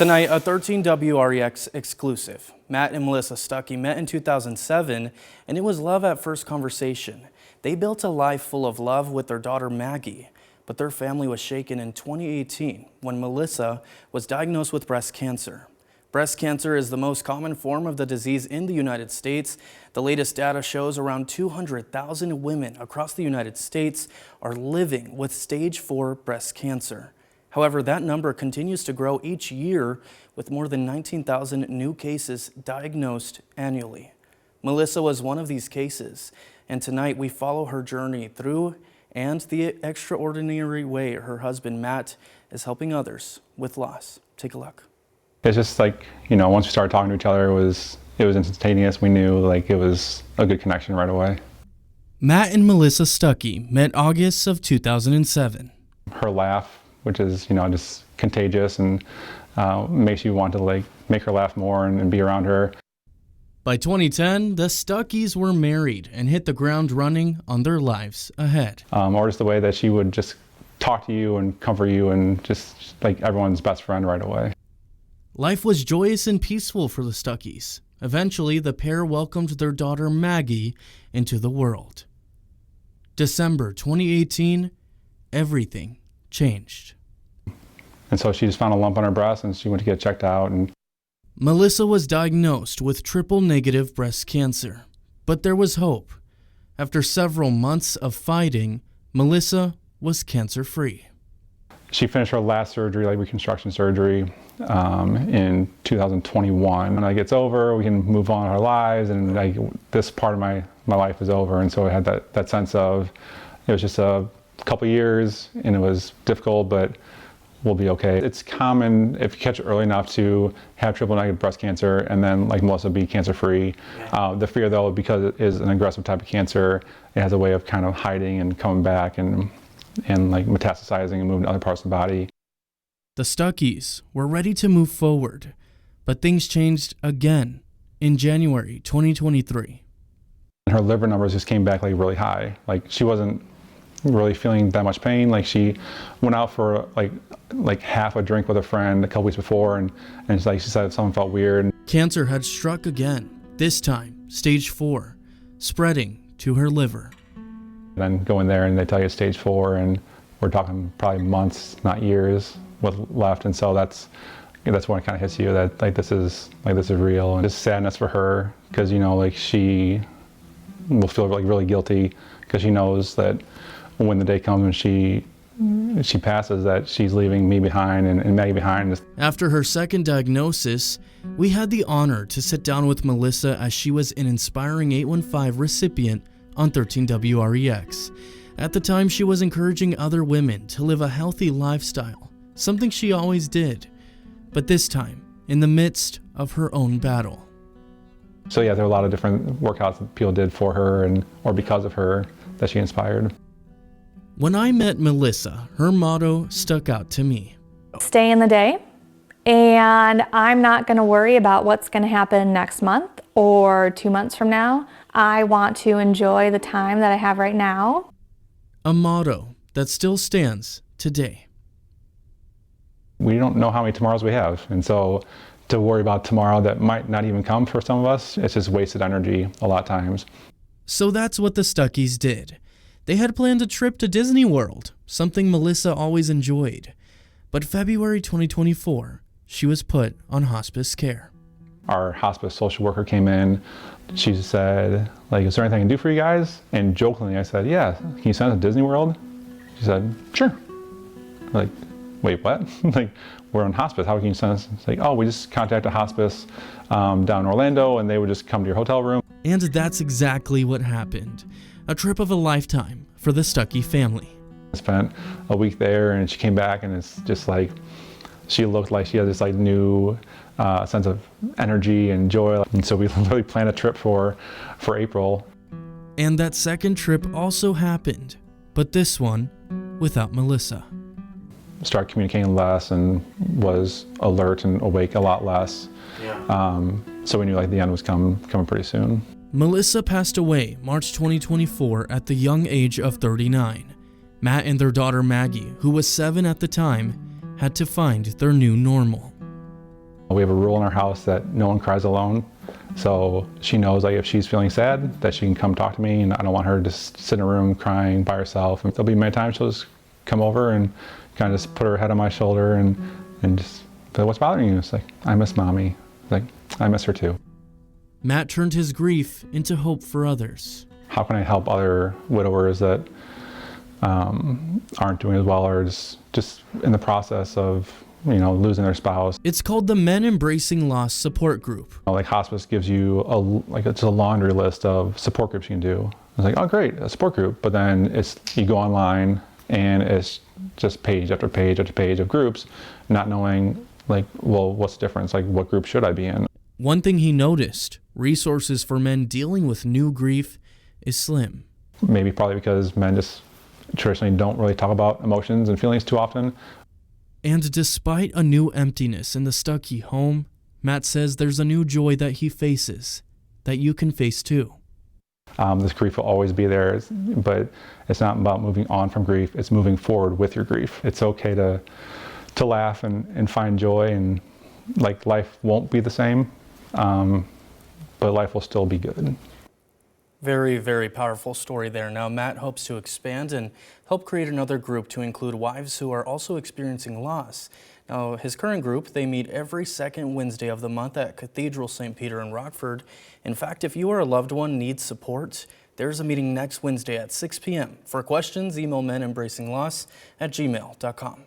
Tonight, a 13 WREX exclusive. Matt and Melissa Stucky met in 2007, and it was love at first conversation. They built a life full of love with their daughter Maggie, but their family was shaken in 2018 when Melissa was diagnosed with breast cancer. Breast cancer is the most common form of the disease in the United States. The latest data shows around 200,000 women across the United States are living with stage 4 breast cancer. However, that number continues to grow each year with more than 19,000 new cases diagnosed annually. Melissa was one of these cases, and tonight we follow her journey through and the extraordinary way her husband Matt is helping others with loss. Take a look. It's just like, once we started talking to each other, it was instantaneous. We knew it was a good connection right away. Matt and Melissa Stucky met August of 2007. Her laugh, which is, just contagious and makes you want to make her laugh more and be around her. By 2010, the Stuckys were married and hit the ground running on their lives ahead. Or just the way that she would just talk to you and comfort you and just like everyone's best friend right away. Life was joyous and peaceful for the Stuckys. Eventually, the pair welcomed their daughter Maggie into the world. December 2018, everything changed. And so she just found a lump on her breast and she went to get checked out. And Melissa was diagnosed with triple-negative breast cancer, but there was hope. After several months of fighting, Melissa was cancer-free. She finished her last surgery, reconstruction surgery, in 2021. When it's over, we can move on with our lives, and this part of my life is over. And so I had that sense of, it was just a couple years, and it was difficult, but we'll be okay. It's common, if you catch it early enough, to have triple-negative breast cancer and then, like Melissa, be cancer-free. The fear, though, because it is an aggressive type of cancer, it has a way of kind of hiding and coming back and metastasizing and moving to other parts of the body. The Stuckys were ready to move forward, but things changed again in January 2023. Her liver numbers just came back really high. She wasn't really feeling that much pain. She went out for half a drink with a friend a couple weeks before, and she said something felt weird. Cancer had struck again, this time stage 4, spreading to her liver. Then go in there and they tell you it's stage 4, and we're talking probably months, not years, with left. And so that's when it kind of hits you that this is real, and just sadness for her, because she will feel really guilty because she knows that when the day comes when she passes, that she's leaving me behind and Maggie behind. After her second diagnosis, we had the honor to sit down with Melissa as she was an inspiring 815 recipient on 13 WREX. At the time, she was encouraging other women to live a healthy lifestyle, something she always did, but this time in the midst of her own battle. So yeah, there are a lot of different workouts that people did for her or because of her that she inspired. When I met Melissa, her motto stuck out to me. Stay in the day, and I'm not going to worry about what's going to happen next month or 2 months from now. I want to enjoy the time that I have right now. A motto that still stands today. We don't know how many tomorrows we have, and so to worry about tomorrow that might not even come for some of us, it's just wasted energy a lot of times. So that's what the Stuckys did. They had planned a trip to Disney World, something Melissa always enjoyed. But February 2024, she was put on hospice care. Our hospice social worker came in. She said, is there anything I can do for you guys? And jokingly, I said, yeah, can you send us to Disney World? She said, sure. Wait, what? We're on hospice, how can you send us? It's we just contacted hospice down in Orlando, and they would just come to your hotel room. And that's exactly what happened. A trip of a lifetime for the Stucky family. I spent a week there, and she came back, and it's just she looked like she had this new sense of energy and joy. And so we really planned a trip for April. And that second trip also happened, but this one without Melissa. Started communicating less and was alert and awake a lot less. So we knew the end was coming pretty soon. Melissa passed away March 2024 at the young age of 39. Matt and their daughter Maggie, who was 7 at the time, had to find their new normal. we have a rule in our house that no one cries alone. So she knows, like, if she's feeling sad, that she can come talk to me, and I don't want her to just sit in a room crying by herself. And there'll be many times she'll just come over and kind of just put her head on my shoulder and just say, "What's bothering you?" It's like, "I miss mommy." Like, I miss her too. Matt turned his grief into hope for others. How can I help other widowers that aren't doing as well, or just in the process of, you know, losing their spouse? It's called the Men Embracing Loss Support Group. Like, hospice gives you it's a laundry list of support groups you can do. It's like, oh great, a support group, but then you go online and it's just page after page after page of groups, not knowing, like, well, what's the difference? Like, what group should I be in? One thing he noticed, resources for men dealing with new grief is slim. Maybe probably because men just traditionally don't really talk about emotions and feelings too often. And despite a new emptiness in the Stucky home, Matt says there's a new joy that he faces, that you can face too. This grief will always be there, but it's not about moving on from grief, it's moving forward with your grief. It's okay to laugh and find joy, and like, life won't be the same, but life will still be good. Very, very powerful story there. Now, Matt hopes to expand and help create another group to include wives who are also experiencing loss. Now, his current group, they meet every second Wednesday of the month at Cathedral St. Peter in Rockford. In fact, if you or a loved one needs support, there's a meeting next Wednesday at 6 p.m. For questions, email menembracingloss@gmail.com.